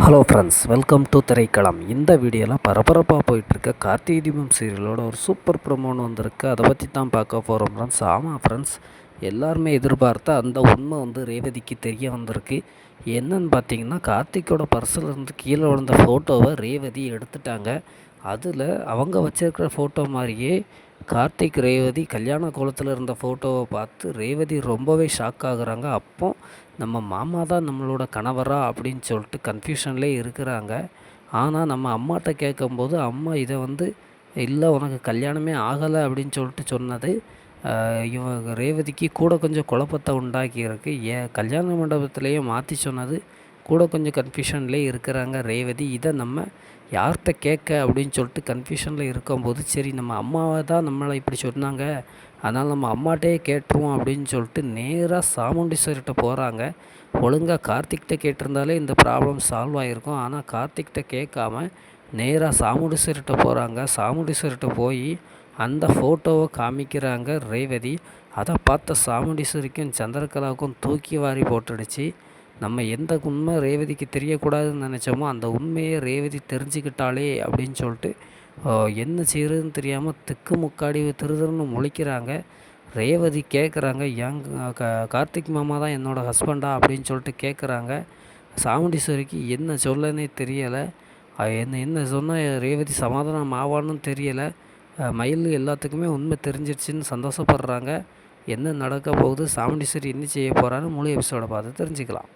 Hello friends, welcome to Thiraikalam. இந்த வீடியோவில் பரபரப்பாக போயிட்டுருக்க கார்த்திகை தீபம் சீரியலோட ஒரு சூப்பர் ப்ரொமோன்னு வந்திருக்கு. அதை பற்றி தான் பார்க்க போகிறோம் ஃப்ரெண்ட்ஸ். ஆமாம் ஃப்ரெண்ட்ஸ், எல்லாருமே எதிர்பார்த்த அந்த உண்மை ரேவதிக்கு தெரிய வந்திருக்கு. என்னன்னு பார்த்தீங்கன்னா, கார்த்திக்கோட பர்ஸில் இருந்து கீழே விழுந்த ஃபோட்டோவை ரேவதி எடுத்துட்டாங்க. அதில் அவங்க வச்சுருக்கிற ஃபோட்டோ மாதிரியே கார்த்திக் ரேவதி கல்யாண கோலத்தில் இருந்த ஃபோட்டோவை பார்த்து ரேவதி ரொம்பவே ஷாக் ஆகுறாங்க. அப்போ நம்ம மாமா தான் நம்மளோட கணவரா அப்படின்னு சொல்லிட்டு கன்ஃபியூஷன்லேயே இருக்கிறாங்க. ஆனால் நம்ம அம்மாட்ட கேட்கும்போது அம்மா இதை இல்லை, உனக்கு கல்யாணமே ஆகலை அப்படின்னு சொல்லிட்டு சொன்னது இவங்க ரேவதிக்கு கூட கொஞ்சம் குழப்பத்தை உண்டாக்கியிருக்கு. கல்யாண மண்டபத்திலேயே மாற்றி சொன்னது கூட கொஞ்சம் கன்ஃபியூஷன்லேயே இருக்கிறாங்க ரேவதி. இதை நம்ம யார்கிட்ட கேட்க அப்படின்னு சொல்லிட்டு கன்ஃபியூஷனில் இருக்கும்போது, சரி நம்ம அம்மாவை தான் நம்மளை இப்படி சொன்னாங்க, அதனால் நம்ம அம்மாட்டே கேட்டுருவோம் அப்படின்னு சொல்லிட்டு நேராக சாமுண்டீஸ்வரிகிட்ட போகிறாங்க. ஒழுங்காக கார்த்திக்கிட்ட கேட்டிருந்தாலே இந்த ப்ராப்ளம் சால்வ் ஆகிருக்கும். ஆனால் கார்த்திக்கிட்ட கேட்காம நேராக சாமுண்டீஸ்வரிகிட்ட போகிறாங்க. சாமுண்டீஸ்வரிகிட்ட போய் அந்த ஃபோட்டோவை காமிக்கிறாங்க ரேவதி. அதை பார்த்த சாமுண்டீஸ்வரிக்கும் சந்திரகலாவுக்கும் தூக்கி வாரி போட்டுடுச்சு. நம்ம எந்த உண்மை ரேவதிக்கு தெரியக்கூடாதுன்னு நினச்சோமோ அந்த உண்மையை ரேவதி தெரிஞ்சுக்கிட்டாளே அப்படின்னு சொல்லிட்டு என்ன செய்கிறதுன்னு தெரியாமல் திக்கு முக்காடி திருன்னு முழிக்கிறாங்க. ரேவதி கேட்குறாங்க, கார்த்திக் மாமா தான் என்னோடய ஹஸ்பண்டா அப்படின்னு சொல்லிட்டு கேட்குறாங்க. சாமுண்டீஸ்வரிக்கு என்ன சொல்லனே தெரியலை. என்ன சொன்னால் ரேவதி சமாதானம் ஆவான்னு தெரியலை. மயில் எல்லாத்துக்குமே உண்மை தெரிஞ்சிடுச்சின்னு சந்தோஷப்படுறாங்க. என்ன நடக்க போகுது, சாமுண்டீஸ்வரி என்ன செய்ய போகிறான்னு முழு எபிசோடை பார்த்து தெரிஞ்சுக்கலாம்.